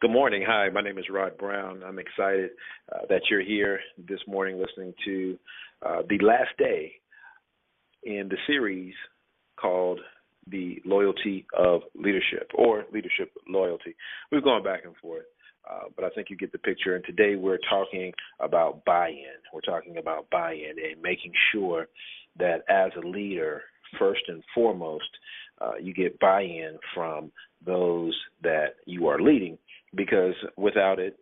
Good morning. Hi, my name is Rod Brown. I'm excited that you're here this morning listening to the last day in the series called The Loyalty of Leadership or Leadership Loyalty. We've gone back and forth, but I think you get the picture. And today we're talking about buy-in. We're talking about buy-in and making sure that as a leader, first and foremost, you get buy-in from those that you are leading, because without it,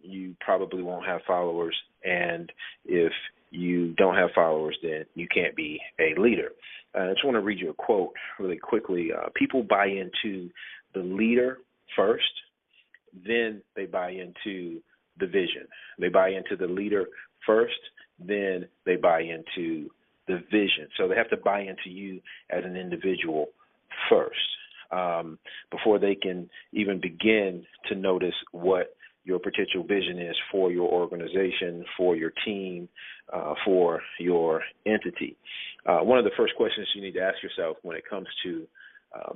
you probably won't have followers. And if you don't have followers, then you can't be a leader. I just want to read you a quote really quickly. People buy into the leader first, then they buy into the vision. They buy into the leader first, then they buy into the vision. So they have to buy into you as an individual first, before they can even begin to notice what your potential vision is for your organization, for your team, for your entity. One of the first questions you need to ask yourself when it comes to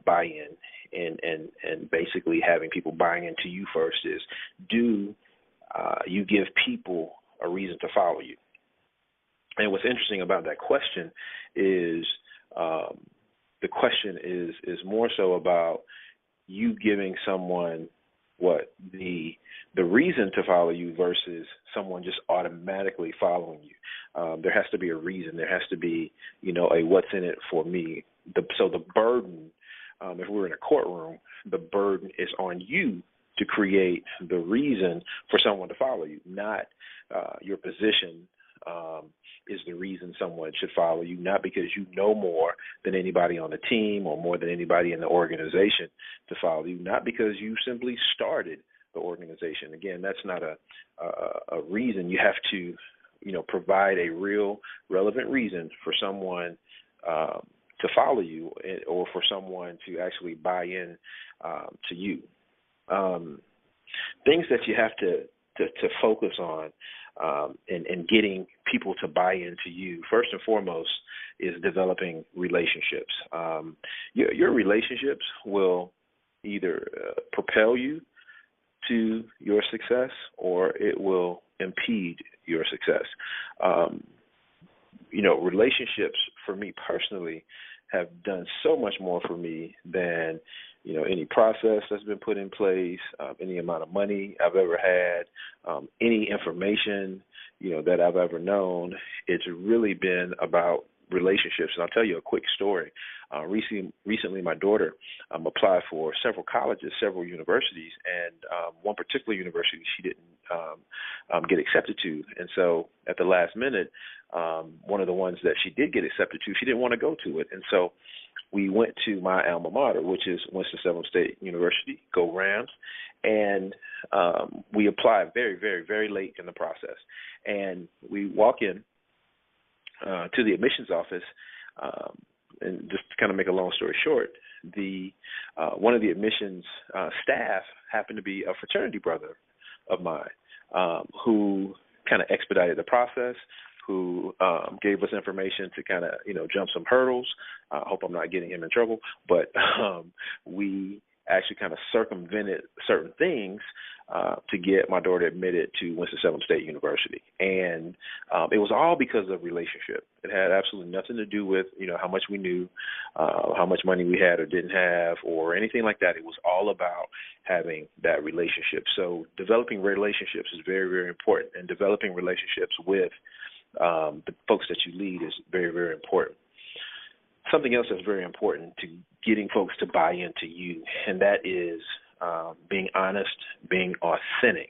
buy-in and basically having people buying into you first is, do you give people a reason to follow you? And what's interesting about that question is the question is more so about you giving someone the reason to follow you versus someone just automatically following you. There has to be a reason. There has to be, a what's in it for me. So the burden, if we're in a courtroom, the burden is on you to create the reason for someone to follow you, not your position is the reason someone should follow you, not because you know more than anybody on the team or more than anybody in the organization to follow you, not because you simply started the organization. Again, that's not a reason. You have to, provide a real relevant reason for someone to follow you or for someone to actually buy in to you. Things that you have to focus on and getting people to buy into you, first and foremost, is developing relationships. Your relationships will either propel you to your success or it will impede your success. Relationships for me personally have done so much more for me than any process that's been put in place, any amount of money I've ever had, any information, that I've ever known. It's really been about relationships. And I'll tell you a quick story. Recently, my daughter applied for several colleges, several universities, and one particular university she didn't get accepted to. And so at the last minute, one of the ones that she did get accepted to, she didn't want to go to it. And so we went to my alma mater, which is Winston-Salem State University, go Rams, and we applied very, very, very late in the process. And we walk in to the admissions office, and just to kind of make a long story short, one of the admissions staff happened to be a fraternity brother of mine, who kind of expedited the process, who gave us information to kind of, jump some hurdles. I hope I'm not getting him in trouble, but we actually kind of circumvented certain things to get my daughter admitted to Winston-Salem State University. And it was all because of relationship. It had absolutely nothing to do with, how much we knew, how much money we had or didn't have, or anything like that. It was all about having that relationship. So developing relationships is very, very important, and developing relationships with the folks that you lead is very, very important. Something else that's very important to getting folks to buy into you, and that is being honest, being authentic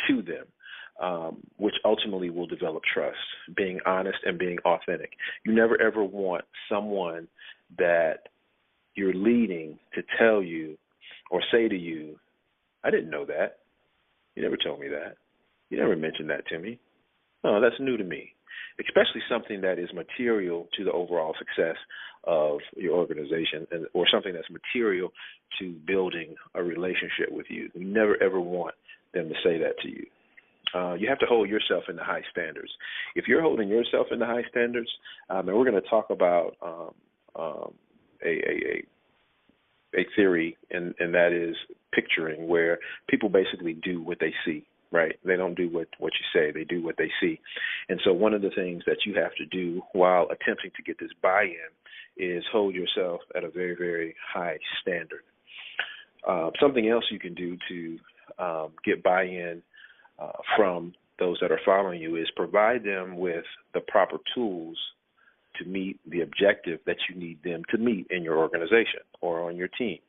to them, which ultimately will develop trust, being honest and being authentic. You never, ever want someone that you're leading to tell you or say to you, I didn't know that. You never told me that. You never mentioned that to me. Oh, that's new to me, especially something that is material to the overall success of your organization or something that's material to building a relationship with you. You never, ever want them to say that to you. You have to hold yourself in the high standards. If you're holding yourself in the high standards, and we're going to talk about a theory, and that is picturing, where people basically do what they see, right? They don't do what you say, they do what they see. And so one of the things that you have to do while attempting to get this buy-in is hold yourself at a very, very high standard. Something else you can do to get buy-in from those that are following you is provide them with the proper tools to meet the objective that you need them to meet in your organization or on your team.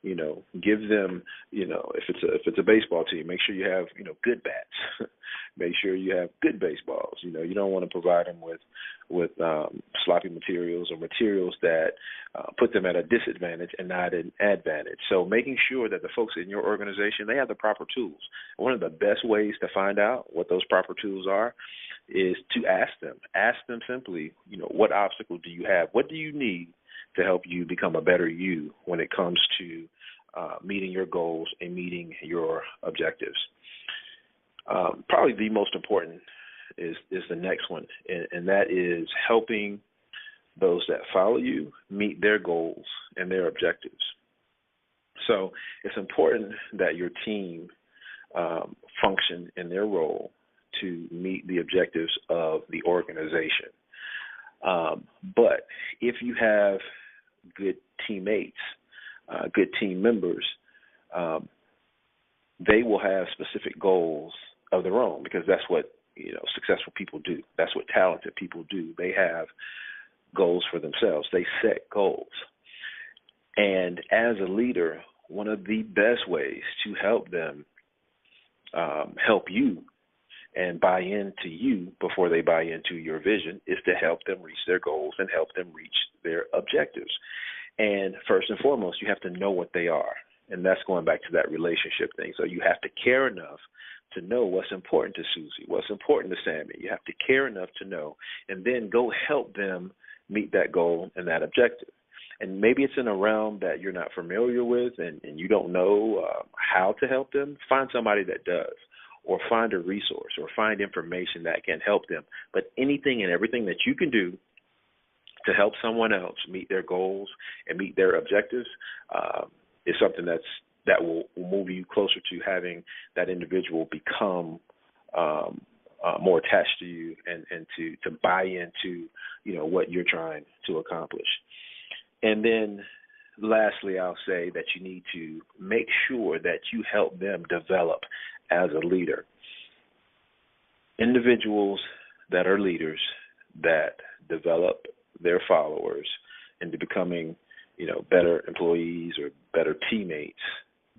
You know, give them, you know, if it's a baseball team, make sure you have, you know, good bats. Make sure you have good baseballs. You know, you don't want to provide them with sloppy materials or materials that put them at a disadvantage and not an advantage. So making sure that the folks in your organization, they have the proper tools. One of the best ways to find out what those proper tools are is to ask them. Ask them simply, you know, what obstacle do you have? What do you need to help you become a better you when it comes to meeting your goals and meeting your objectives? Probably the most important is the next one, and that is helping those that follow you meet their goals and their objectives. So it's important that your team function in their role to meet the objectives of the organization. But if you have good teammates, good team members, they will have specific goals of their own, because that's what, you know, successful people do. That's what talented people do. They have goals for themselves. They set goals. And as a leader, one of the best ways to help them help you and buy into you before they buy into your vision is to help them reach their goals and help them reach their objectives. And first and foremost, you have to know what they are. And that's going back to that relationship thing. So you have to care enough to know what's important to Susie, what's important to Sammy. You have to care enough to know, and then go help them meet that goal and that objective. And maybe it's in a realm that you're not familiar with and you don't know how to help them. Find somebody that does, or find a resource, or find information that can help them. But anything and everything that you can do to help someone else meet their goals and meet their objectives is something that will move you closer to having that individual become more attached to you and to buy into, you know, what you're trying to accomplish. And then lastly, I'll say that you need to make sure that you help them develop as a leader. Individuals that are leaders that develop their followers into becoming, you know, better employees or better teammates,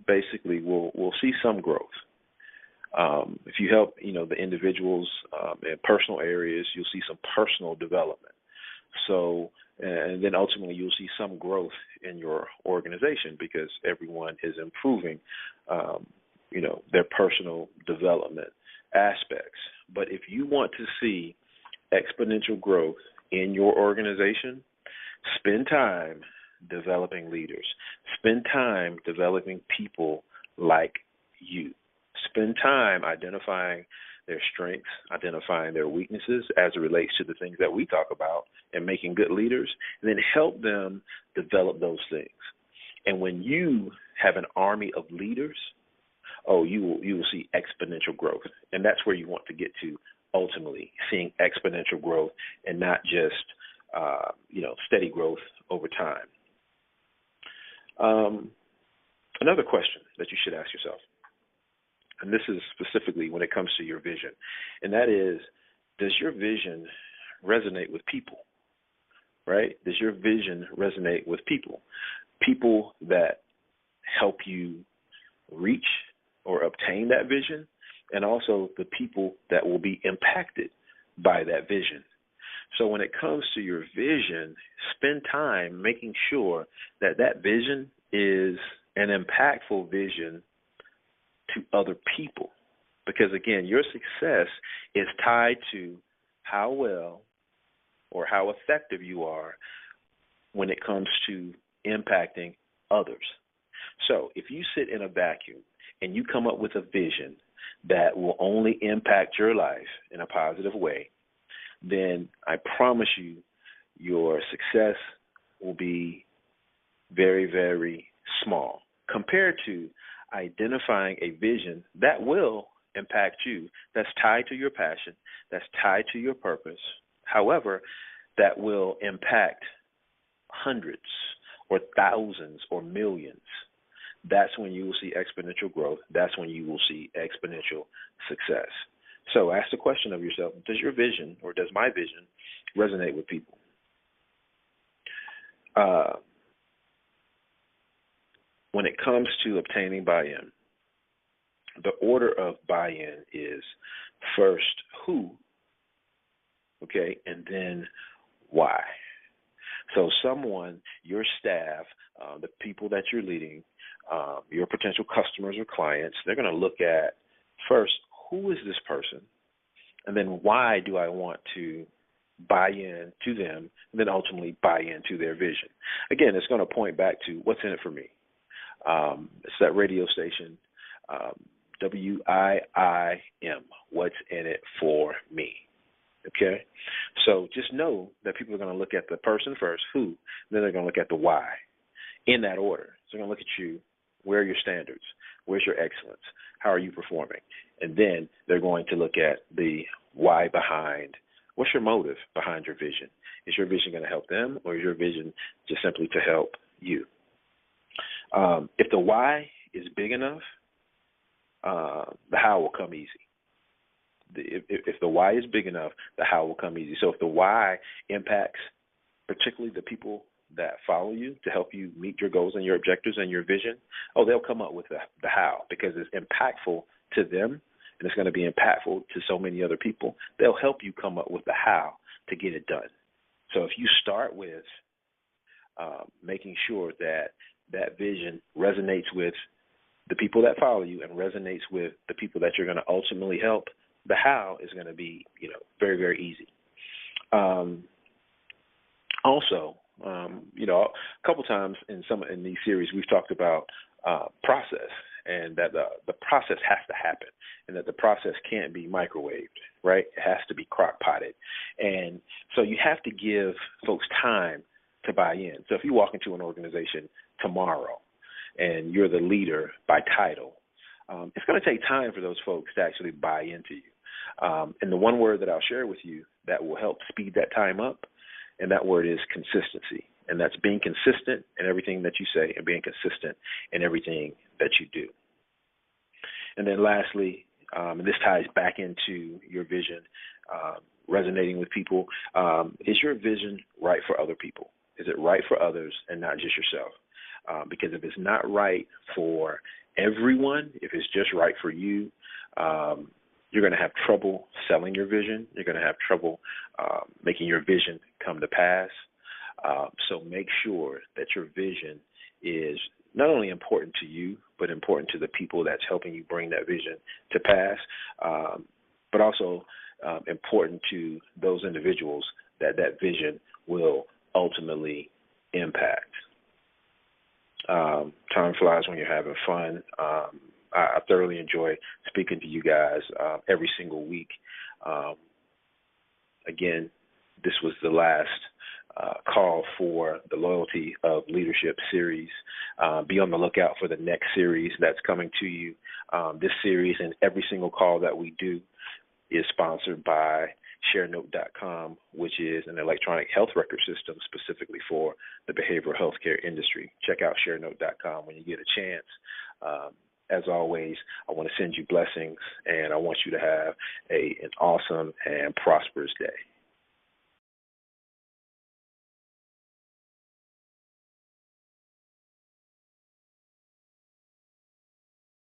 basically will see some growth. If you help, you know, the individuals in personal areas, you'll see some personal development. So, and then ultimately you'll see some growth in your organization because everyone is improving, you know, their personal development aspects. But if you want to see exponential growth in your organization, spend time developing leaders. Spend time developing people like you. Spend time identifying their strengths, identifying their weaknesses as it relates to the things that we talk about, and making good leaders, and then help them develop those things. And when you have an army of leaders, you will see exponential growth. And that's where you want to get to ultimately, seeing exponential growth and not just steady growth over time. Another question that you should ask yourself, and this is specifically when it comes to your vision, and that is, does your vision resonate with people, right? Does your vision resonate with people? People that help you reach or obtain that vision, and also the people that will be impacted by that vision. So when it comes to your vision, spend time making sure that that vision is an impactful vision to other people. Because, again, your success is tied to how well or how effective you are when it comes to impacting others. So if you sit in a vacuum and you come up with a vision that will only impact your life in a positive way, then I promise you your success will be very, very small compared to identifying a vision that will impact you, that's tied to your passion, that's tied to your purpose. However, that will impact hundreds or thousands or millions. That's when you will see exponential growth. That's when you will see exponential success. So ask the question of yourself, does your vision or does my vision resonate with people? When it comes to obtaining buy-in, the order of buy-in is first who, okay, and then why. So someone, your staff, the people that you're leading, your potential customers or clients, they're going to look at first, who is this person? And then why do I want to buy in to them, and then ultimately buy into their vision? Again, it's going to point back to what's in it for me. It's that radio station, WIIM, what's in it for me. Okay? So just know that people are going to look at the person first, who, then they're going to look at the why, in that order. So they're going to look at you, where are your standards? Where's your excellence? How are you performing? And then they're going to look at the why behind, what's your motive behind your vision? Is your vision going to help them, or is your vision just simply to help you? If the why is big enough, the how will come easy. If the why is big enough, the how will come easy. So if the why impacts particularly the people that follow you to help you meet your goals and your objectives and your vision, they'll come up with the how, because it's impactful to them and it's going to be impactful to so many other people. They'll help you come up with the how to get it done. So if you start with making sure that that vision resonates with the people that follow you and resonates with the people that you're going to ultimately help, the how is going to be, very, very easy. Also, a couple times in these series we've talked about process, and that the process has to happen, and that the process can't be microwaved, right? It has to be crock-potted. And so you have to give folks time to buy in. So if you walk into an organization tomorrow and you're the leader by title, it's going to take time for those folks to actually buy into you. And the one word that I'll share with you that will help speed that time up, and that word is consistency. And that's being consistent in everything that you say and being consistent in everything that you do. And then lastly, and this ties back into your vision resonating with people, is your vision right for other people? Is it right for others and not just yourself? Because if it's not right for everyone, if it's just right for you, you're going to have trouble selling your vision. You're going to have trouble making your vision come to pass. So make sure that your vision is not only important to you, but important to the people that's helping you bring that vision to pass, but also important to those individuals that vision will ultimately impact. Time flies when you're having fun. I thoroughly enjoy speaking to you guys every single week. Again, this was the last call for the Loyalty of Leadership series. Be on the lookout for the next series that's coming to you. This series and every single call that we do is sponsored by ShareNote.com, which is an electronic health record system specifically for the behavioral healthcare industry. Check out ShareNote.com when you get a chance. As always, I want to send you blessings, and I want you to have an awesome and prosperous day.